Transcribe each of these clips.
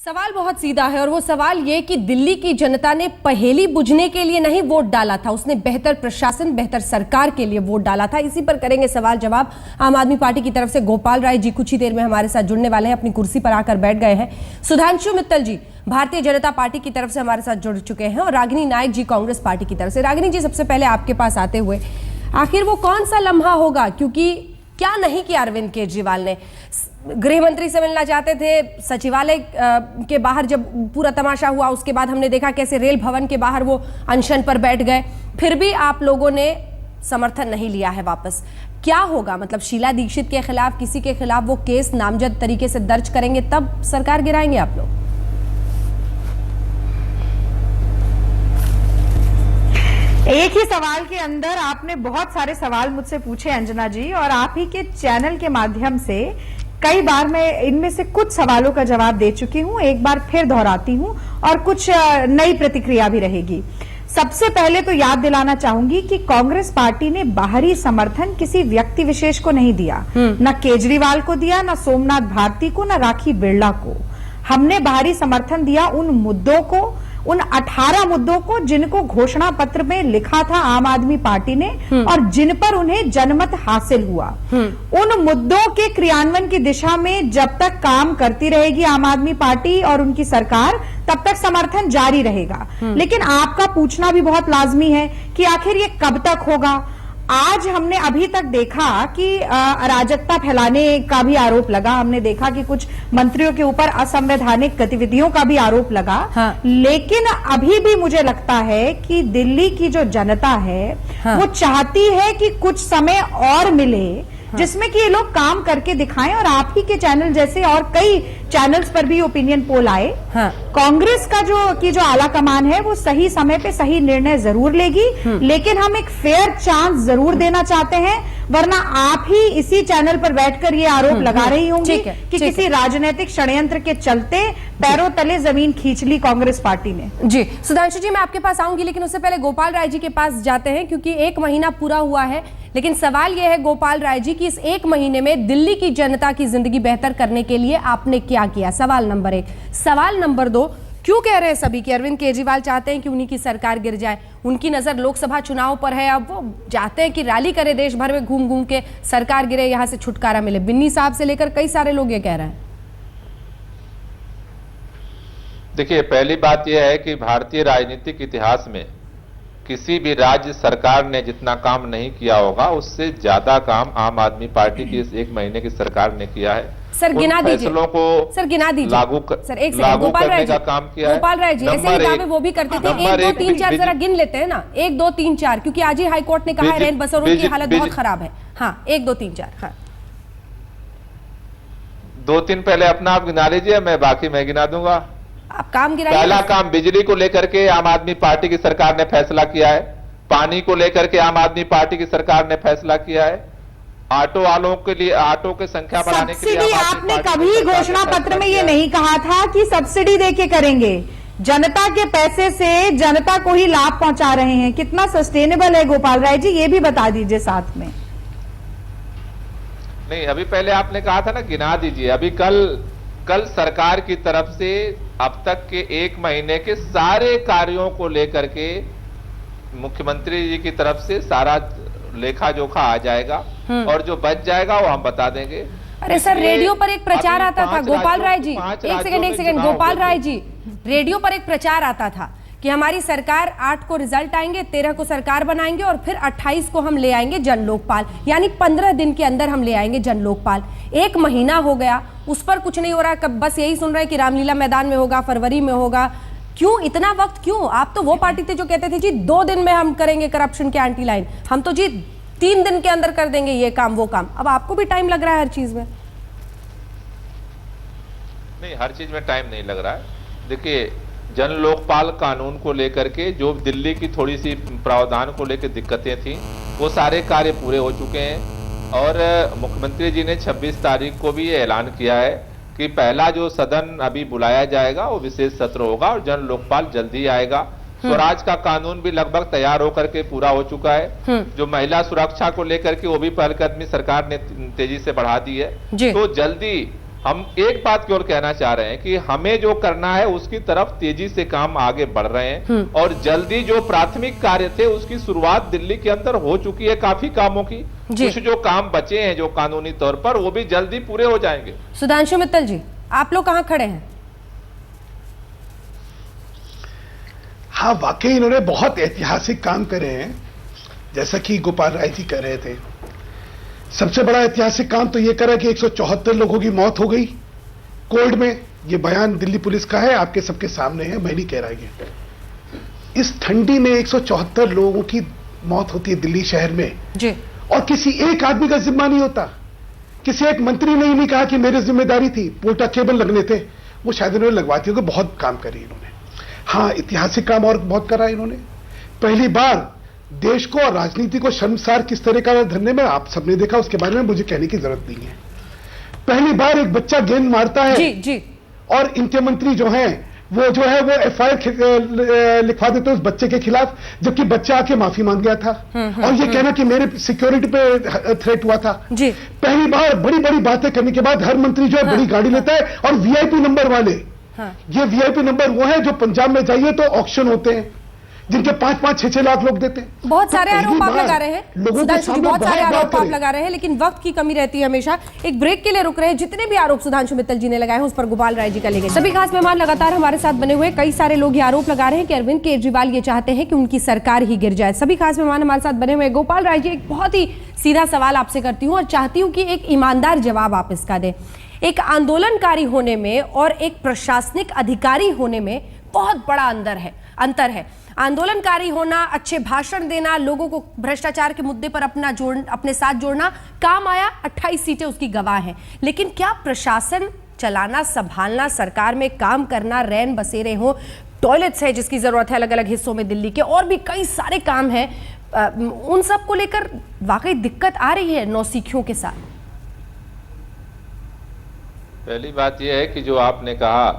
सवाल बहुत सीधा है और वो सवाल ये कि दिल्ली की जनता ने पहेली बुझने के लिए नहीं वोट डाला था, उसने बेहतर प्रशासन, बेहतर सरकार के लिए वोट डाला था। इसी पर करेंगे सवाल जवाब। आम आदमी पार्टी की तरफ से गोपाल राय जी कुछ ही देर में हमारे साथ जुड़ने वाले हैं, अपनी कुर्सी पर आकर बैठ गए हैं। सुधांशु मित्तल जी भारतीय जनता पार्टी की तरफ से हमारे साथ जुड़ चुके हैं और रागिनी नायक जी कांग्रेस पार्टी की तरफ से। रागिनी जी, सबसे पहले आपके पास आते हुए, आखिर वो कौन सा लम्हा होगा, क्योंकि क्या नहीं किया अरविंद केजरीवाल ने? गृह मंत्री से मिलना चाहते थे, सचिवालय के बाहर जब पूरा तमाशा हुआ उसके बाद हमने देखा कैसे रेल भवन के बाहर वो अनशन पर बैठ गए, फिर भी आप लोगों ने समर्थन नहीं लिया है वापस। क्या होगा? मतलब शीला दीक्षित के खिलाफ, किसी के खिलाफ वो केस नामजद तरीके से दर्ज करेंगे तब सरकार गिराएंगे आप लोग? एक ही सवाल के अंदर आपने बहुत सारे सवाल मुझसे पूछे अंजना जी, और आप ही के चैनल के माध्यम से कई बार मैं इनमें से कुछ सवालों का जवाब दे चुकी हूं, एक बार फिर दोहराती हूं और कुछ नई प्रतिक्रिया भी रहेगी। सबसे पहले तो याद दिलाना चाहूंगी कि कांग्रेस पार्टी ने बाहरी समर्थन किसी व्यक्ति विशेष को नहीं दिया, न केजरीवाल को दिया, न सोमनाथ भारती को, न राखी बिरला को। हमने बाहरी समर्थन दिया उन मुद्दों को, उन 18 मुद्दों को जिनको घोषणा पत्र में लिखा था आम आदमी पार्टी ने और जिन पर उन्हें जनमत हासिल हुआ। उन मुद्दों के क्रियान्वयन की दिशा में जब तक काम करती रहेगी आम आदमी पार्टी और उनकी सरकार, तब तक समर्थन जारी रहेगा। लेकिन आपका पूछना भी बहुत लाजमी है कि आखिर ये कब तक होगा। आज हमने अभी तक देखा कि अराजकता फैलाने का भी आरोप लगा, हमने देखा कि कुछ मंत्रियों के ऊपर असंवैधानिक गतिविधियों का भी आरोप लगा। हाँ। लेकिन अभी भी मुझे लगता है कि दिल्ली की जो जनता है, हाँ, वो चाहती है कि कुछ समय और मिले, हाँ, जिसमें कि ये लोग काम करके दिखाएं। और आप ही के चैनल जैसे और कई चैनल्स पर भी ओपिनियन पोल आए। हाँ। कांग्रेस का जो आला कमान है वो सही समय पे सही निर्णय जरूर लेगी, लेकिन हम एक फेयर चांस जरूर देना चाहते हैं, वरना आप ही इसी चैनल पर बैठकर ये आरोप लगा रही होंगी कि किसी राजनीतिक षड्यंत्र के चलते पैरों तले जमीन खींच ली कांग्रेस पार्टी ने। जी सुधांशु जी, मैं आपके पास आऊंगी, लेकिन उससे पहले गोपाल राय जी के पास जाते हैं, क्योंकि 1 महीना पूरा हुआ है। लेकिन सवाल यह है गोपाल राय जी कि इस 1 महीने में दिल्ली की जनता की जिंदगी बेहतर करने के लिए आपने क्या किया? सवाल नंबर 1। सवाल नंबर 2, क्यों कह रहे हैं सभी कि अरविंद केजरीवाल चाहते हैं कि उन्हीं की सरकार गिर जाए? उनकी नजर लोकसभा चुनाव पर है, अब वो चाहते हैं कि रैली करे देश भर में घूम घूम के, सरकार गिरे, यहां से छुटकारा मिले। बिन्नी साहब से लेकर कई सारे लोग ये कह रहे हैं। देखिए, पहली बात यह है कि भारतीय राजनीतिक इतिहास में किसी भी राज्य सरकार ने जितना काम नहीं किया होगा, उससे ज्यादा काम आम आदमी पार्टी की इस 1 महीने की सरकार ने किया है। सर गिना दीजिए, फैसलों को सर गिना दीजिए, सर एक सेकंड। गोपाल राय जी का काम किया है। गोपाल राय जी ऐसे ही दावे वो भी करते थे। 1 2 3 4 जरा गिन लेते हैं ना, 1 2 3 4, क्योंकि आज ही हाईकोर्ट ने कहा है रैन बसेरों की हालत बहुत खराब है। हाँ, 1 2 3 4। हाँ, 2-3 पहले अपना आप गिना लीजिए, मैं बाकी मैं गिना दूंगा। आप काम गिनाइए। पहला काम, बिजली को लेकर के आम आदमी पार्टी की सरकार ने फैसला किया है। पानी को लेकर के आम आदमी पार्टी की सरकार ने फैसला किया है। ऑटो वालों के लिए ऑटो की संख्या बढ़ाने के लिए आपने कभी घोषणा पत्र में ये नहीं कहा था कि सब्सिडी देके करेंगे। जनता के पैसे से जनता को ही लाभ पहुंचा रहे हैं। कितना सस्टेनेबल है गोपाल राय जी, ये भी बता दीजिए साथ में। नहीं, अभी पहले आपने कहा था ना, गिना दीजिए। अभी कल सरकार की तरफ से अब तक के 1 महीने के सारे कार्यों को लेकर के मुख्यमंत्री जी की तरफ से सारा लेखा जोखा आ जाएगा और जो बच जाएगा वो हम बता देंगे। अरे सर, रेडियो पर एक प्रचार आता था गोपाल राय जी, एक सेकंड गोपाल राय जी, रेडियो पर एक प्रचार आता था कि हमारी सरकार 8 को रिजल्ट आएंगे, 13 को सरकार बनाएंगे और फिर 28 को हम ले आएंगे जन लोकपाल, यानी 15 दिन के अंदर हम ले आएंगे जन लोकपाल। 1 महीना हो गया, उस पर कुछ नहीं हो रहा। कब बस यही सुन रहे हैं कि रामलीला मैदान में होगा, फरवरी में होगा। क्यों इतना वक्त, क्यों? आप तो वो पार्टी थे जो कहते थे जी 2 दिन में हम करेंगे करप्शन के एंटी लाइन, हम तो जी 3 दिन के अंदर कर देंगे ये काम वो काम। अब आपको भी टाइम लग रहा है हर चीज में। नहीं, हर चीज में टाइम नहीं लग रहा है। देखिए, जन लोकपाल कानून को लेकर के जो दिल्ली की थोड़ी सी प्रावधान को लेकर दिक्कतें थी, वो सारे कार्य पूरे हो चुके हैं। और मुख्यमंत्री जी ने 26 तारीख को भी ये ऐलान किया है कि पहला जो सदन अभी बुलाया जाएगा वो विशेष सत्र होगा और जन लोकपाल जल्दी आएगा। स्वराज का कानून भी लगभग तैयार होकर के पूरा हो चुका है। जो महिला सुरक्षा को लेकर के वो भी पहलकदमी सरकार ने तेजी से बढ़ा दी है। तो जल्दी हम एक बात की ओर कहना चाह रहे हैं कि हमें जो करना है उसकी तरफ तेजी से काम आगे बढ़ रहे हैं और जल्दी जो प्राथमिक कार्य थे उसकी शुरुआत दिल्ली के अंदर हो चुकी है काफी कामों की। कुछ जो काम बचे हैं जो कानूनी तौर पर वो भी जल्दी पूरे हो जाएंगे। सुधांशु मित्तल जी, आप लोग कहां खड़े हैं? हाँ, वाकई इन्होंने बहुत ऐतिहासिक काम करे हैं, जैसा कि गोपाल राय जी कह रहे थे। सबसे बड़ा ऐतिहासिक काम तो यह करा कि 174 लोगों की मौत हो गई कोल्ड में। यह बयान दिल्ली पुलिस का है, आपके सबके सामने है, मैं नहीं कह रहा ये। इस ठंडी में 174 लोगों की मौत होती है दिल्ली शहर में जी, और किसी एक आदमी का जिम्मा नहीं होता। किसी एक मंत्री ने नहीं कहा कि मेरी जिम्मेदारी थी, पोर्टा केबल लगने थे, वो शायद इन्होंने लगवाती होगी। बहुत काम करे इन्होंने। हाँ, ऐतिहासिक काम और बहुत करा इन्होंने। पहली बार देश को और राजनीति को शर्मसार किस तरह का धरने में आप सबने देखा, उसके बारे में मुझे कहने की जरूरत नहीं है। पहली बार एक बच्चा गेंद मारता है जी जी, और इनके मंत्री जो हैं वो FIR लिखवा देते उस बच्चे के खिलाफ, जबकि बच्चा आके माफी मांग गया था और ये कहना कि मेरे सिक्योरिटी पे थ्रेट हुआ था जी। पहली बार बड़ी बड़ी बातें करने के बाद हर मंत्री जो है बड़ी गाड़ी लेता है और VIP नंबर वाले। ये VIP नंबर वो है जो पंजाब में जाइए तो ऑक्शन होते हैं जिनके 5-5, 6-6 लाख लोग देते हैं। बहुत सारे आरोप आप लगा रहे हैं सुधांशु जी, बहुत सारे आरोप आप लगा रहे हैं, लेकिन वक्त की कमी रहती है हमेशा। एक ब्रेक के लिए रुक रहे हैं। जितने भी आरोप सुधांशु मित्तल जी ने लगाए हैं उस पर गोपाल राय जी का लेंगे। सभी खास मेहमान लगातार हमारे साथ बने हुए। कई सारे लोग ये आरोप लगा रहे हैं कि अरविंद केजरीवाल ये चाहते हैं कि उनकी सरकार ही गिर जाए। सभी खास मेहमान हमारे साथ बने हुए। गोपाल राय जी, एक बहुत ही सीधा सवाल आपसे करती हूँ और चाहती हूँ कि एक ईमानदार जवाब आप इसका दें। एक आंदोलनकारी होने में और एक प्रशासनिक अधिकारी होने में बहुत बड़ा अंतर है। आंदोलनकारी होना, अच्छे भाषण देना, लोगों को भ्रष्टाचार के मुद्दे पर अपने साथ जोड़ना काम आया, 28 सीटें उसकी गवाह हैं। लेकिन क्या प्रशासन चलाना, संभालना, सरकार में काम करना, रैन बसेरे हो, टॉयलेट्स है जिसकी जरूरत है अलग अलग हिस्सों में दिल्ली के, और भी कई सारे काम हैं, उन सब को लेकर वाकई दिक्कत आ रही है नौसिखियों के साथ? पहली बात यह है कि जो आपने कहा,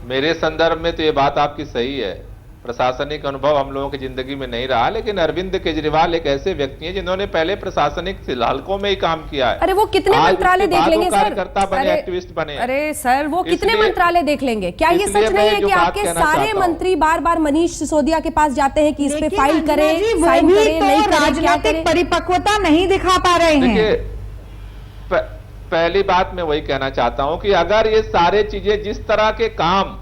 मेरे संदर्भ में तो ये बात आपकी सही है। प्रशासनिक अनुभव हम लोगों की जिंदगी में नहीं रहा, लेकिन अरविंद केजरीवाल एक ऐसे व्यक्ति हैं जिन्होंने पहले प्रशासनिक हलकों में ही काम किया है। अरे वो कितने मंत्रालय देख लेंगे सर? कार्यकर्ता बने, एक्टिविस्ट बने। अरे सर, वो कितने मंत्रालय देख लेंगे? क्या ये सच नहीं है कि आपके सारे मंत्री बार बार मनीष सिसोदिया के पास जाते हैं कि इस पे फाइल करें, साइन करें, नहीं करें, क्या करें? परिपक्वता नहीं दिखा पा रहे हैं। पहली बात मैं वही कहना चाहता हूं कि अगर ये सारे चीजें, जिस तरह के काम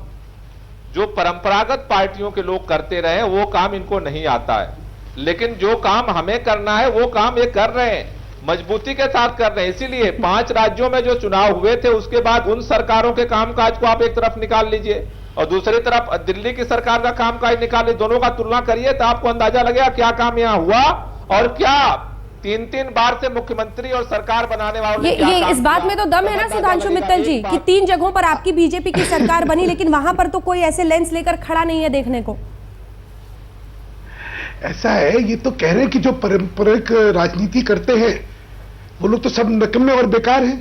जो परंपरागत पार्टियों के लोग करते रहे, वो काम इनको नहीं आता है, लेकिन जो काम हमें करना है वो काम ये कर रहे हैं, मजबूती के साथ कर रहे हैं। इसीलिए 5 राज्यों में जो चुनाव हुए थे उसके बाद उन सरकारों के कामकाज को आप एक तरफ निकाल लीजिए और दूसरी तरफ दिल्ली की सरकार का कामकाज निकाल लीजिए, दोनों का तुलना करिए तो आपको अंदाजा लगेगा क्या काम यहां हुआ और क्या 3-3 बार से मुख्यमंत्री और सरकार बनाने वाले ये इस बात में तो दम है ना सुधांशु मित्तल जी कि 3 जगहों पर आपकी बीजेपी की सरकार बनी, लेकिन वहां पर तो कोई ऐसे लेंस लेकर खड़ा नहीं है देखने को। ऐसा है, ये तो कह रहे हैं कि जो पारंपरिक राजनीति करते हैं वो लोग तो सब नकम्मे और बेकार हैं,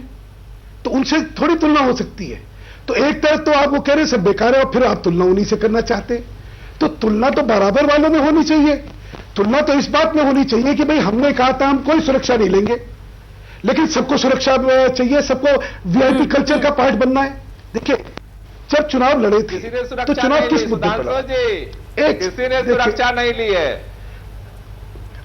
तो उनसे थोड़ी तुलना हो सकती है। तो एक तरफ तो आप वो कह रहे हैं सब बेकार है और फिर आप तुलना उन्हीं से करना चाहते हैं, तो तुलना तो बराबर वालों में होनी चाहिए। तुलना तो इस बात में होनी चाहिए कि भाई हमने कहा था हम कोई सुरक्षा नहीं लेंगे, लेकिन सबको सुरक्षा चाहिए, सबको VIP कल्चर का पार्ट बनना है। देखिए, जब चुनाव लड़े थे तो चुनाव किस मुद्दे पर? किसी ने सुरक्षा नहीं ली है।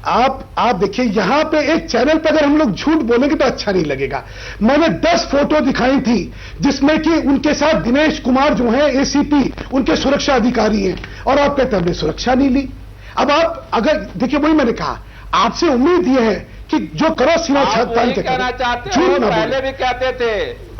आप देखिए, यहां पे एक चैनल पर अगर हम लोग झूठ बोलेंगे तो अच्छा नहीं लगेगा। मैंने 10 फोटो दिखाई थी जिसमें कि उनके साथ दिनेश कुमार जो है ACP, उनके सुरक्षा अधिकारी हैं, और आप कहते हैं हमने सुरक्षा नहीं ली। अब आप अगर देखिए, वही मैंने कहा, आपसे उम्मीद यह है कि जो करो सीमा छान के कहना चाहते हैं, पहले भी कहते थे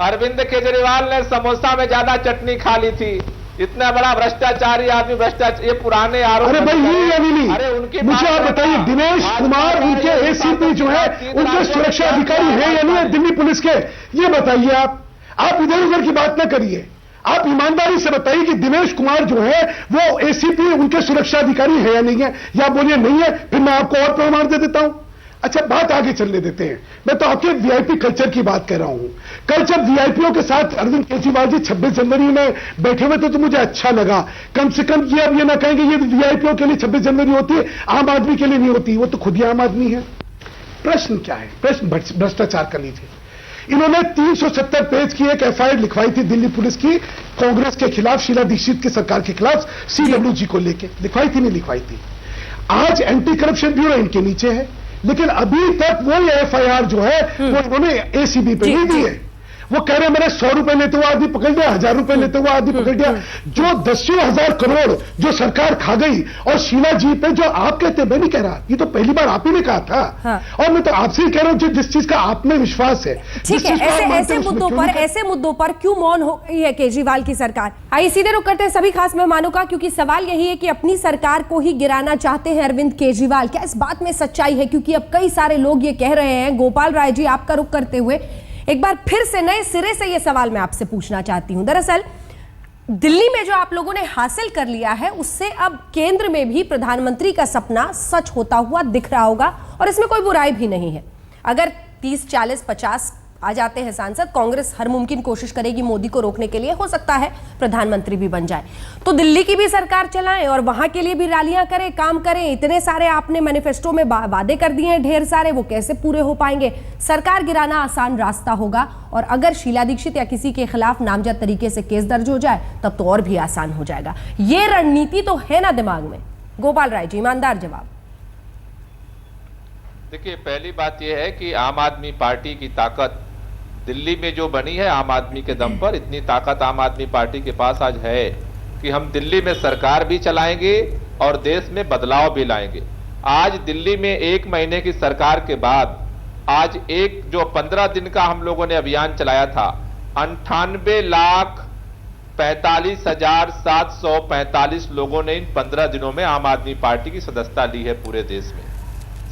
अरविंद केजरीवाल ने समोसा में ज्यादा चटनी खा ली थी, इतना बड़ा भ्रष्टाचारी आदमी, भ्रष्टाचार, ये पुराने आरोप। अरे भाई ये या नहीं, अरे उनकी मुझे आप बताइए, दिनेश कुमार उनके ACP जो है उनके सुरक्षा अधिकारी है या नहीं है दिल्ली पुलिस के? ये बताइए आप इधर उधर की बात ना करिए, आप ईमानदारी से बताइए कि दिनेश कुमार जो है वो ACP उनके सुरक्षा अधिकारी है या नहीं है, या बोलिए नहीं है, फिर मैं आपको और प्रमाण दे देता हूं। अच्छा, बात आगे चलने देते हैं। मैं तो आपके VIP कल्चर की बात कर रहा हूं। कल जब VIPों के साथ अरविंद केजरीवाल जी 26 जनवरी में बैठे हुए थे तो मुझे अच्छा लगा। कम से कम ये अब ये ना कहेंगे ये VIPों के लिए 26 जनवरी होती है, आम आदमी के लिए नहीं होती, वो तो खुद ही आम आदमी है। प्रश्न क्या है? प्रश्न भ्रष्टाचार का लीजिए। इन्होंने 370 पेज की एक एफआईआर लिखवाई थी दिल्ली पुलिस की कांग्रेस के खिलाफ, शीला दीक्षित की सरकार के खिलाफ, सीडब्ल्यूजी को लेके लिखवाई थी, नहीं लिखवाई थी। आज एंटी करप्शन ब्यूरो इनके नीचे है, लेकिन अभी तक वो एफआईआर जो है वो इन्होंने एसीबी पे नहीं दी है। वो कह रहे हैं मैंने 100 रुपए लेते हुए आदमी पकड़ लिया, 1000 रुपए लेते हुए आदमी पकड़ लिया। जो 10,000 करोड़ जो सरकार खा गई, और शीला जी पे जो आप कहते हैं, मैं नहीं कह रहा, ये तो पहली बार आप ही ने कहा था। हाँ। और मैं तो आपसे ही कह रहा हूं जिस चीज का आप में विश्वास है। ठीक है, ऐसे मुद्दों पर क्यों मौन हो गई है केजरीवाल की सरकार? आइए सीधे रुक करते हैं सभी खास मेहमानों का, क्योंकि सवाल यही है कि अपनी सरकार को ही गिराना चाहते हैं अरविंद केजरीवाल। क्या इस बात में सच्चाई है? क्योंकि अब कई सारे लोग ये कह रहे हैं। गोपाल राय जी, आपका रुख करते हुए एक बार फिर से नए सिरे से ये सवाल मैं आपसे पूछना चाहती हूं। दरअसल दिल्ली में जो आप लोगों ने हासिल कर लिया है, उससे अब केंद्र में भी प्रधानमंत्री का सपना सच होता हुआ दिख रहा होगा, और इसमें कोई बुराई भी नहीं है। अगर 30, 40, 50 आ जाते हैं सांसद, कांग्रेस हर मुमकिन कोशिश करेगी मोदी को रोकने के लिए, हो सकता है प्रधानमंत्री भी बन जाए। तो दिल्ली की भी सरकार चलाएं और वहां के लिए भी रैलियां करें, काम करें। इतने सारे आपने मैनिफेस्टो में वादे कर दिए हैं ढेर सारे, वो कैसे पूरे हो पाएंगे? सरकार गिराना आसान रास्ता होगा, और अगर शीला दीक्षित या किसी के खिलाफ नामजद तरीके से केस दर्ज हो जाए तब तो और भी आसान हो जाएगा। ये रणनीति तो है ना दिमाग में? गोपाल राय जी, ईमानदार जवाब। देखिए, पहली बात यह है कि आम आदमी पार्टी की ताकत दिल्ली में जो बनी है आम आदमी के दम पर, इतनी ताकत आम आदमी पार्टी के पास आज है कि हम दिल्ली में सरकार भी चलाएंगे और देश में बदलाव भी लाएंगे। आज दिल्ली में 1 महीने की सरकार के बाद आज एक जो 15 दिन का हम लोगों ने अभियान चलाया था, 98,45,745 लोगों ने इन 15 दिनों में आम आदमी पार्टी की सदस्यता ली है पूरे देश में।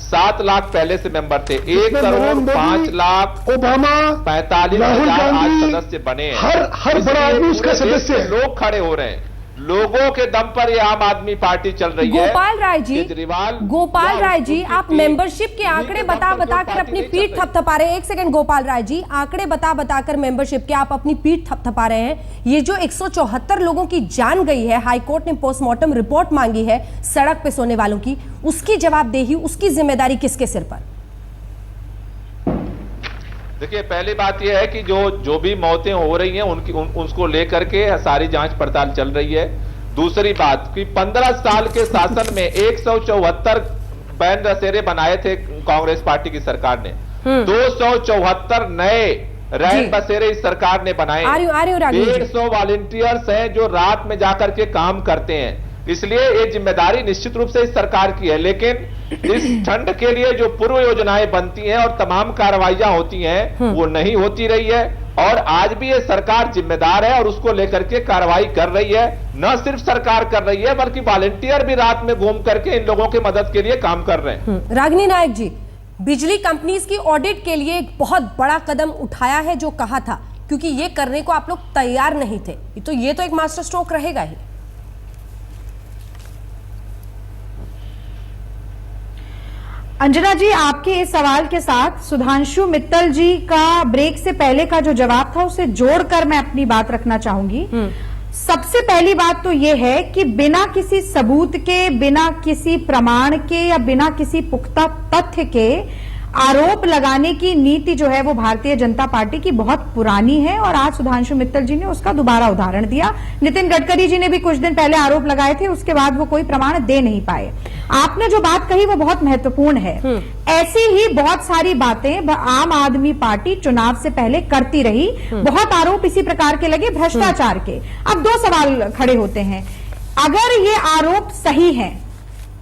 7 लाख पहले से मेंबर थे, 1,05,45,000 आज सदस्य बने हैं। हर बड़ा आदमी उसका सदस्य है। लोग खड़े हो रहे हैं, लोगों के दम पर ये आम आदमी पार्टी चल रही है। गोपाल राय जी, आप मेंबरशिप के आंकड़े बता कर अपनी पीठ थपथपा रहे हैं। एक सेकंड गोपाल राय जी, आंकड़े बता कर मेंबरशिप के आप अपनी पीठ थपथपा रहे हैं। ये जो 174 लोगों की जान गई है, हाईकोर्ट ने पोस्टमार्टम रिपोर्ट मांगी है सड़क पे सोने वालों की, उसकी जवाबदेही, उसकी जिम्मेदारी किसके सिर पर? देखिए, पहली बात यह है कि जो भी मौतें हो रही हैं उसको लेकर के सारी जांच पड़ताल चल रही है। दूसरी बात कि 15 साल के शासन में 174 बैन बसेरे बनाए थे कांग्रेस पार्टी की सरकार ने, 274 नए रैन बसेरे इस सरकार ने बनाए। 150 वॉलंटियर्स हैं जो रात में जाकर के काम करते हैं। इसलिए ये जिम्मेदारी निश्चित रूप से इस सरकार की है, लेकिन इस ठंड के लिए जो पूर्व योजनाएं बनती हैं और तमाम कार्रवाइयां होती हैं वो नहीं होती रही है, और आज भी ये सरकार जिम्मेदार है और उसको लेकर के कार्रवाई कर रही है। न सिर्फ सरकार कर रही है बल्कि वॉलंटियर भी रात में घूम करके इन लोगों की मदद के लिए काम कर रहे हैं। रागिनी नायक जी, बिजली कंपनीज की ऑडिट के लिए एक बहुत बड़ा कदम उठाया है जो कहा था, क्योंकि ये करने को आप लोग तैयार नहीं थे, तो ये तो एक मास्टर स्ट्रोक रहेगा ही। अंजना जी, आपके इस सवाल के साथ सुधांशु मित्तल जी का ब्रेक से पहले का जो जवाब था उसे जोड़कर मैं अपनी बात रखना चाहूंगी। सबसे पहली बात तो यह है कि बिना किसी सबूत के, बिना किसी प्रमाण के या बिना किसी पुख्ता तथ्य के आरोप लगाने की नीति जो है वो भारतीय जनता पार्टी की बहुत पुरानी है, और आज सुधांशु मित्तल जी ने उसका दोबारा उदाहरण दिया। नितिन गडकरी जी ने भी कुछ दिन पहले आरोप लगाए थे, उसके बाद वो कोई प्रमाण दे नहीं पाए। आपने जो बात कही वो बहुत महत्वपूर्ण है। ऐसी ही बहुत सारी बातें आम आदमी पार्टी चुनाव से पहले करती रही। बहुत आरोप इसी प्रकार के लगे भ्रष्टाचार के। अब 2 सवाल खड़े होते हैं। अगर ये आरोप सही है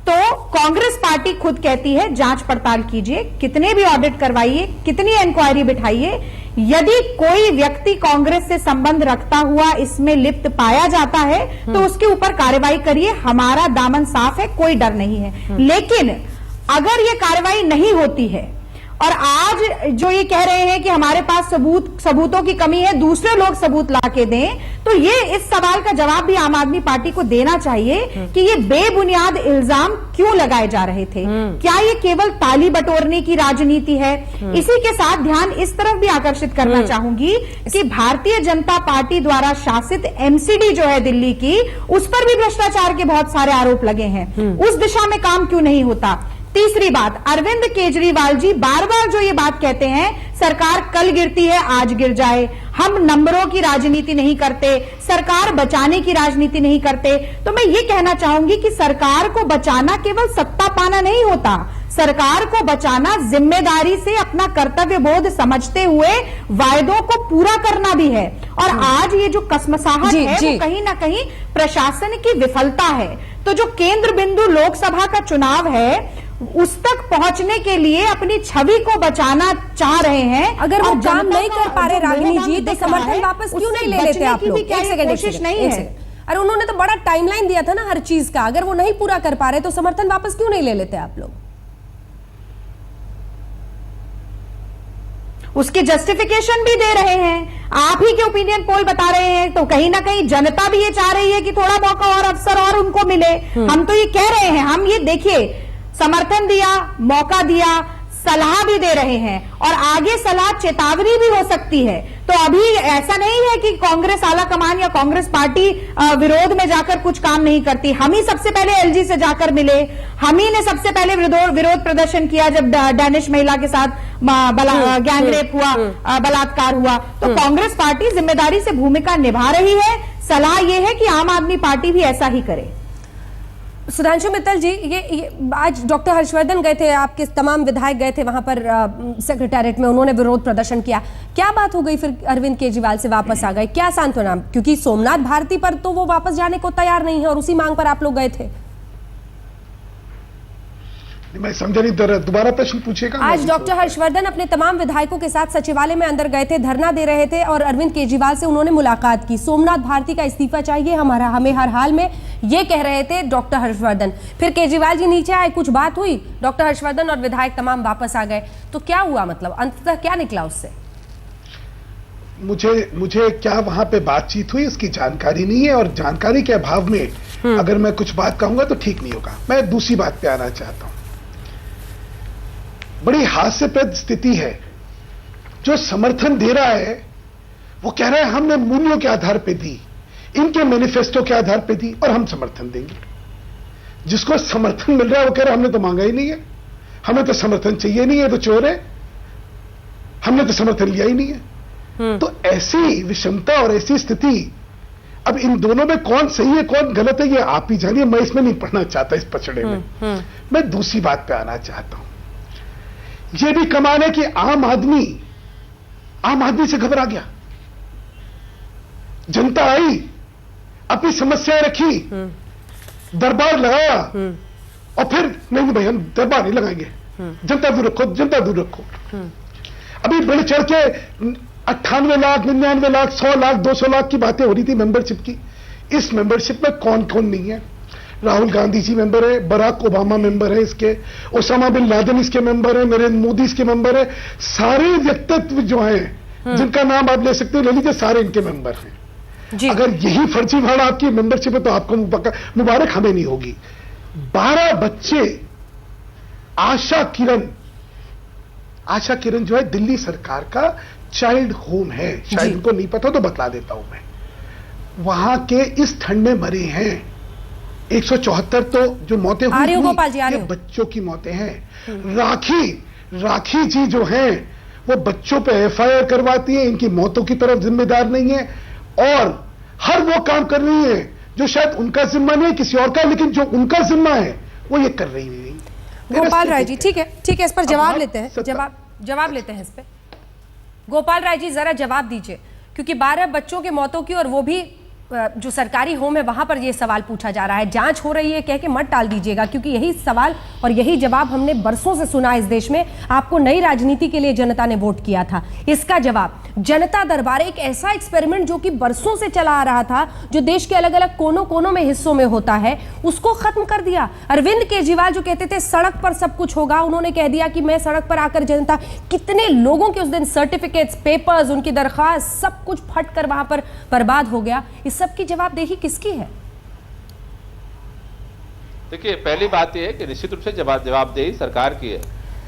तो कांग्रेस पार्टी खुद कहती है जांच पड़ताल कीजिए, कितने भी ऑडिट करवाइए, कितनी इंक्वायरी बिठाइए, यदि कोई व्यक्ति कांग्रेस से संबंध रखता हुआ इसमें लिप्त पाया जाता है तो उसके ऊपर कार्रवाई करिए, हमारा दामन साफ है, कोई डर नहीं है। लेकिन अगर ये कार्रवाई नहीं होती है और आज जो ये कह रहे हैं कि हमारे पास सबूतों की कमी है, दूसरे लोग सबूत लाके दें, तो ये इस सवाल का जवाब भी आम आदमी पार्टी को देना चाहिए कि ये बेबुनियाद इल्जाम क्यों लगाए जा रहे थे। क्या ये केवल ताली बटोरने की राजनीति है? इसी के साथ ध्यान इस तरफ भी आकर्षित करना चाहूंगी कि भारतीय जनता पार्टी द्वारा शासित एमसीडी जो है दिल्ली की, उस पर भी भ्रष्टाचार के बहुत सारे आरोप लगे हैं। उस दिशा में काम क्यों नहीं होता? तीसरी बात, अरविंद केजरीवाल जी बार बार जो ये बात कहते हैं, सरकार कल गिरती है आज गिर जाए, हम नंबरों की राजनीति नहीं करते, सरकार बचाने की राजनीति नहीं करते। तो मैं ये कहना चाहूंगी कि सरकार को बचाना केवल सत्ता पाना नहीं होता, सरकार को बचाना जिम्मेदारी से अपना कर्तव्य बोध समझते हुए वायदों को पूरा करना भी है। और आज ये जो कसमसाहट है वो कहीं ना कहीं प्रशासन की विफलता है। तो जो केंद्र बिंदु लोकसभा का चुनाव है उस तक पहुंचने के लिए अपनी छवि को बचाना चाह रहे हैं। अगर वो काम नहीं कर पा रहे रागिनी जी, तो समर्थन वापस क्यों नहीं ले लेते आप लोग? एक सेकंड नहीं है। अरे उन्होंने तो बड़ा टाइमलाइन दिया था ना हर चीज का, अगर वो नहीं पूरा कर पा रहे तो समर्थन वापस क्यों नहीं ले लेते आप लोग? उसकी जस्टिफिकेशन भी दे रहे हैं, आप ही के ओपिनियन पोल बता रहे हैं। तो कहीं ना कहीं जनता भी ये चाह रही है कि थोड़ा मौका और अवसर और उनको मिले। हम तो ये कह रहे हैं, हम ये देखिए समर्थन दिया, मौका दिया, सलाह भी दे रहे हैं और आगे सलाह चेतावनी भी हो सकती है। तो अभी ऐसा नहीं है कि कांग्रेस आला कमान या कांग्रेस पार्टी विरोध में जाकर कुछ काम नहीं करती। हम ही सबसे पहले एलजी से जाकर मिले, हम ही ने सबसे पहले विरोध प्रदर्शन किया जब डैनिश महिला के साथ गैंगरेप हुआ, बलात्कार हुआ। तो कांग्रेस पार्टी जिम्मेदारी से भूमिका निभा रही है। सलाह यह है कि आम आदमी पार्टी भी ऐसा ही करे। सुधांशु मित्तल जी, ये आज डॉक्टर हर्षवर्धन गए थे, आपके तमाम विधायक गए थे वहां पर सेक्रेटेरिएट में, उन्होंने विरोध प्रदर्शन किया। क्या बात हो गई फिर अरविंद केजरीवाल से वापस आ गए? क्या सांत्वना? क्योंकि सोमनाथ भारती पर तो वो वापस जाने को तैयार नहीं है और उसी मांग पर आप लोग गए थे। मैं समझा नहीं, दोबारा प्रश्न पूछेगा। आज डॉक्टर हर्षवर्धन अपने तमाम विधायकों के साथ सचिवालय में अंदर गए थे, धरना दे रहे थे और अरविंद केजरीवाल से उन्होंने मुलाकात की। सोमनाथ भारती का इस्तीफा चाहिए हमें हर हाल में, ये कह रहे थे डॉक्टर हर्षवर्धन। फिर केजरीवाल जी नीचे आए, कुछ बात हुई, डॉक्टर हर्षवर्धन और विधायक तमाम वापस आ गए। तो क्या हुआ, मतलब अंततः क्या निकला उससे? मुझे क्या वहां पे बातचीत हुई इसकी जानकारी नहीं है, और जानकारी के अभाव में अगर मैं कुछ बात कहूंगा तो ठीक नहीं होगा। मैं दूसरी बात पे आना चाहता हूं। बड़ी हास्यप्रद स्थिति है, जो समर्थन दे रहा है वो कह रहा है हमने मूल्यों के आधार पे दी, इनके मैनिफेस्टो के आधार पे दी और हम समर्थन देंगे। जिसको समर्थन मिल रहा है वो कह रहा है हमने तो मांगा ही नहीं है, हमें तो समर्थन चाहिए नहीं है, तो चोर है, हमने तो समर्थन लिया ही नहीं है। तो ऐसी विषमता और ऐसी स्थिति, अब इन दोनों में कौन सही है कौन गलत है ये आप ही जानिए, मैं इसमें नहीं पढ़ना चाहता इस पचड़े में। मैं दूसरी बात पे आना चाहता हूं। यह भी कमाल है कि आम आदमी से घबरा गया। जनता आई, अपनी समस्याएं रखी, दरबार लगाया और फिर नहीं भाई हम दरबार नहीं लगाएंगे, जनता दूर रखो, जनता दूर रखो। अभी बढ़ चढ़ के 98 लाख 99 लाख 100 लाख 200 लाख की बातें हो रही थी मेंबरशिप की। इस मेंबरशिप में कौन कौन नहीं है? राहुल गांधी जी मेंबर है, बराक ओबामा मेंबर है इसके, ओसामा बिन लादेन इसके मेंबर है, नरेंद्र मोदी इसके मेंबर है। सारे व्यक्तित्व जो हैं जिनका नाम आप ले सकते हो ले लीजिए, सारे इनके मेंबर हैं। अगर यही फर्जीवाड़ा आपकी मेंबरशिप है तो आपको मुबारक हमें नहीं होगी। 12 बच्चे, आशा किरण जो है दिल्ली सरकार का चाइल्ड होम है, शायद उनको नहीं पता तो बतला देता हूं मैं। वहां के इस ठंड में मरे हैं 174 तो जो मौतें हुई ये बच्चों की मौतें हैं। राखी जी जो हैं वो बच्चों पे एफआईआर करवाती है, इनकी मौतों की तरफ जिम्मेदार नहीं है और हर वो काम कर रही है जो शायद उनका जिम्मा नहीं है किसी और का, लेकिन जो उनका जिम्मा है वो ये कर रही नहीं। गोपाल राय जी, ठीक है, इस पर जवाब लेते हैं, जवाब लेते हैं इस पे। गोपाल राय जी जरा जवाब दीजिए, क्योंकि 12 बच्चों की मौतों की और वो भी जो सरकारी होम है वहां पर ये सवाल पूछा जा रहा है। जांच हो रही है कह के मत टाल दीजिएगा, क्योंकि यही सवाल और यही जवाब हमने बरसों से सुना इस देश में। आपको नई राजनीति के लिए जनता ने वोट किया था, इसका जवाब जनता दरबार, एक ऐसा एक्सपेरिमेंट जो कि बरसों से चला आ रहा था, जो देश के अलग अलग कोनों कोनों में हिस्सों में होता है, उसको खत्म कर दिया। अरविंद केजरीवाल जो कहते थे सड़क पर सब कुछ होगा, उन्होंने कह दिया कि मैं सड़क पर आकर जनता, कितने लोगों के उस दिन सर्टिफिकेट्स, पेपर्स, उनकी दरखास्त सब कुछ फट कर वहां पर बर्बाद हो गया। इस सब की जवाबदेही किसकी है? देखिए, पहली बात यह है कि निश्चित रूप से जवाबदेही सरकार की है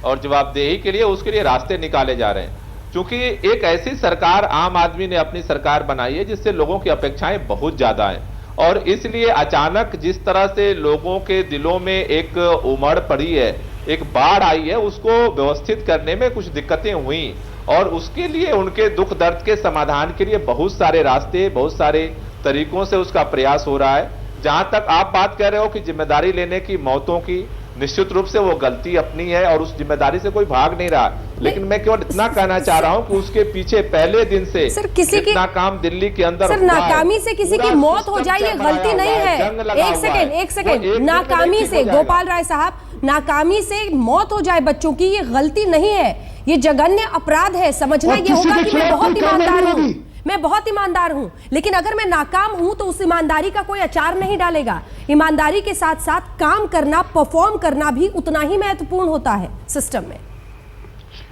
और जवाबदेही के लिए उसके लिए रास्ते निकाले जा रहे हैं, क्योंकि एक ऐसी सरकार आम आदमी ने अपनी सरकार बनाई है जिससे लोगों की अपेक्षाएं बहुत ज्यादा हैं और इसलिए अचानक जिस तरह से लोगों के दिलों में एक उमड़ पड़ी है एक बाढ़ आई है उसको व्यवस्थित करने में कुछ दिक्कतें हुई और उसके लिए उनके दुख दर्द के समाधान के लिए बहुत सारे रास्ते, बहुत सारे तरीकों से उसका प्रयास हो रहा है। जहां तक आप बात कर रहे हो कि जिम्मेदारी लेने की, मौतों की, निश्चित रूप से वो गलती अपनी है और उस जिम्मेदारी से कोई भाग नहीं रहा, लेकिन मैं केवल इतना कहना चाह रहा हूं कि उसके पीछे पहले दिन से सर किसी की काम दिल्ली के अंदर सर नाकामी से किसी की मौत हो जाए ये गलती नहीं है। एक सेकेंड नाकामी से, गोपाल राय साहब, नाकामी से मौत हो जाए बच्चों की ये गलती नहीं है, ये जघन्य अपराध है। समझना ये होगा कि मैं बहुत ईमानदार हूं, मैं बहुत ईमानदार हूं, लेकिन अगर मैं नाकाम हूं तो उस ईमानदारी का कोई अचार नहीं डालेगा। ईमानदारी के साथ साथ काम करना, परफॉर्म करना भी उतना ही महत्वपूर्ण होता है सिस्टम में।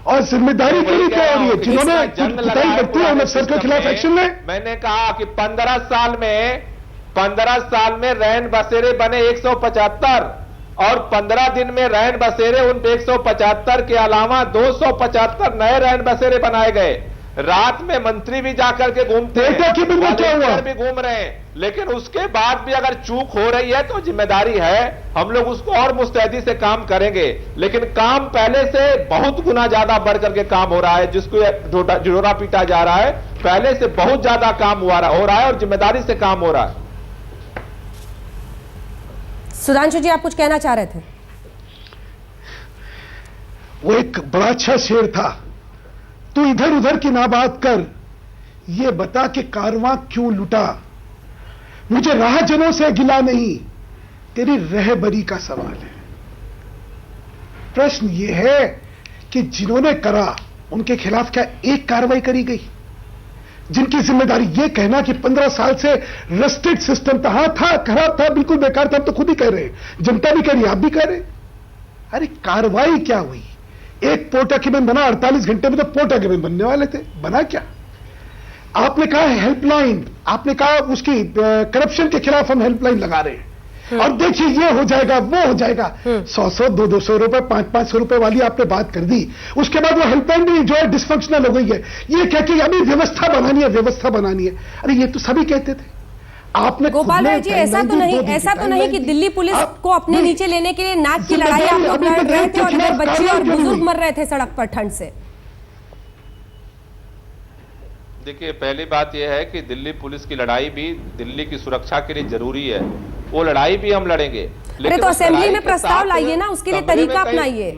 और जिम्मेदारी के लिए क्या हो रही है? जिन्होंने पिटाई करती है सर के खिलाफ एक्शन में। मैंने कहा कि 15 साल में रैन बसेरे बने 175 और 15 दिन में रैन बसेरे उन 175 के अलावा 275 नए रैन बसेरे बनाए गए। रात में मंत्री भी जाकर के घूमते हैं, भी घूम रहे हैं, लेकिन उसके बाद भी अगर चूक हो रही है तो जिम्मेदारी है, हम लोग उसको और मुस्तैदी से काम करेंगे। लेकिन काम पहले से बहुत गुना ज्यादा बढ़ करके काम हो रहा है, जिसको झिड़ोरा पीटा जा रहा है, पहले से बहुत ज्यादा काम हो रहा है और जिम्मेदारी से काम हो रहा है। सुधांशु जी, आप कुछ कहना चाह रहे थे? वो एक बड़ा अच्छा शेर था, तू इधर उधर की ना बात कर, ये बता कि कारवां क्यों लुटा। मुझे राहजनों से गिला नहीं, तेरी रहबरी का सवाल है। प्रश्न यह है कि जिन्होंने करा उनके खिलाफ क्या एक कार्रवाई करी गई? जिनकी जिम्मेदारी यह कहना कि 15 साल से रस्टेड सिस्टम था, हाँ था, खराब था, बिल्कुल बेकार था, तो खुद ही कह रहे हैं, जनता भी कह रही, आप भी कह रहे। अरे कार्रवाई क्या हुई? एक पोर्ट अकेमेंट बना 48 घंटे में, तो पोर्ट अकेमेंट बनने वाले थे, बना क्या? आपने कहा हेल्पलाइन, आपने कहा उसकी करप्शन के खिलाफ हम हेल्पलाइन लगा रहे हैं, और देखिए ये हो जाएगा, वो हो जाएगा। 100-100, 200 रुपए, 500-500 रुपए वाली आपने बात कर दी, उसके बाद वो हेल्पलाइन भी जो है डिसफंक्शनल हो गई है। ये क्या कि अभी व्यवस्था बनानी है, व्यवस्था बनानी है। अरे ये तो सभी कहते थे। आपने गोपाल राय जी, ऐसा तो नहीं कि दिल्ली पुलिस को अपने नीचे लेने के लिए नाक की लड़ाई आप लोग लड़ रहे थे और इधर बच्चे और बुजुर्ग मर रहे थे सड़क पर ठंड से। देखिए, पहली बात यह है कि दिल्ली पुलिस की लड़ाई भी दिल्ली की सुरक्षा के लिए जरूरी है, वो लड़ाई भी हम लड़ेंगे। अरे तो असेंबली में प्रस्ताव लाइए ना, उसके लिए तरीका अपनाइए।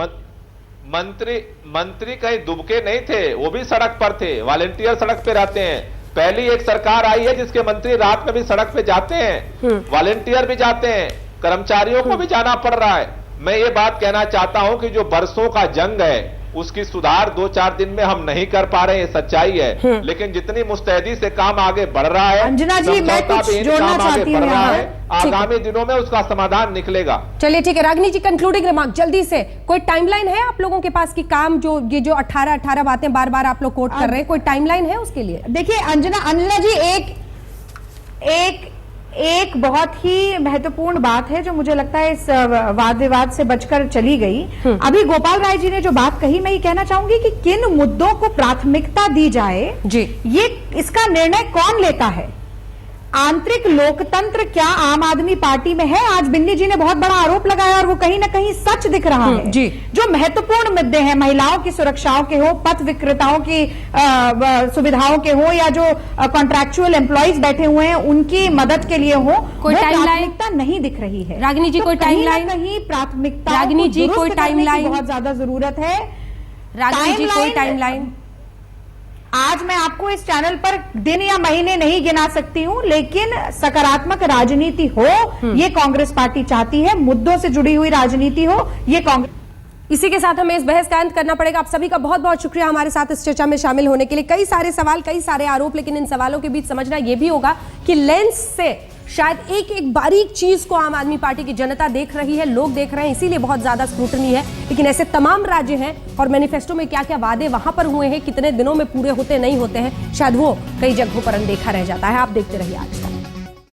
मंत्री कहीं दुबके नहीं थे, वो भी सड़क पर थे, वॉलेंटियर सड़क पे रहते हैं। पहली एक सरकार आई है जिसके मंत्री रात में भी सड़क पे जाते हैं, वॉलेंटियर भी जाते हैं, कर्मचारियों को भी जाना पड़ रहा है। मैं ये बात कहना चाहता हूं कि जो बरसों का जंग है उसकी सुधार 2-4 दिन में हम नहीं कर पा रहे, ये सच्चाई है, लेकिन जितनी मुस्तैदी से काम आगे बढ़ रहा है, अंजना जी मैं कुछ जोड़ना चाहती हूँ, आगामी दिनों में उसका समाधान निकलेगा। चलिए ठीक है, रागिनी जी कंक्लूडिंग रिमार्क जल्दी से, कोई टाइमलाइन है आप लोगों के पास की काम जो ये जो 18 बातें बार बार आप लोग कोट कर रहे हैं, कोई टाइमलाइन है उसके लिए? देखिए अंजना जी, एक बहुत ही महत्वपूर्ण बात है जो मुझे लगता है इस वाद विवाद से बचकर चली गई। अभी गोपाल राय जी ने जो बात कही, मैं ये कहना चाहूंगी कि किन मुद्दों को प्राथमिकता दी जाए जी, ये इसका निर्णय कौन लेता है? आंतरिक लोकतंत्र क्या आम आदमी पार्टी में है? आज बिन्नी जी ने बहुत बड़ा आरोप लगाया और वो कहीं ना कहीं सच दिख रहा है जी। जो महत्वपूर्ण मुद्दे हैं, महिलाओं की सुरक्षाओं के हो, पथ विक्रेताओं की सुविधाओं के हो, या जो कॉन्ट्रैक्चुअल एम्प्लॉइज बैठे हुए हैं उनकी मदद के लिए हो, कोई प्राथमिकता नहीं दिख रही है। रागिनी जी, कोई टाइमलाइन? कहीं प्राथमिकता, रागिनी जी कोई टाइमलाइन? बहुत ज्यादा जरूरत है। रागिनी जी कोई टाइमलाइन? आज मैं आपको इस चैनल पर दिन या महीने नहीं गिना सकती हूं, लेकिन सकारात्मक राजनीति हो ये कांग्रेस पार्टी चाहती है, मुद्दों से जुड़ी हुई राजनीति हो ये कांग्रेस। इसी के साथ हमें इस बहस का अंत करना पड़ेगा। आप सभी का बहुत बहुत शुक्रिया हमारे साथ इस चर्चा में शामिल होने के लिए। कई सारे सवाल, कई सारे आरोप, लेकिन इन सवालों के बीच समझना यह भी होगा कि लेंस से शायद एक एक बारीक चीज को आम आदमी पार्टी की जनता देख रही है, लोग देख रहे हैं, इसीलिए बहुत ज्यादा स्क्रूटनी है। लेकिन ऐसे तमाम राज्य हैं और मैनिफेस्टो में क्या क्या वादे वहां पर हुए हैं, कितने दिनों में पूरे होते नहीं होते हैं, शायद वो कई जगहों पर अनदेखा रह जाता है। आप देखते रहिए आज तक।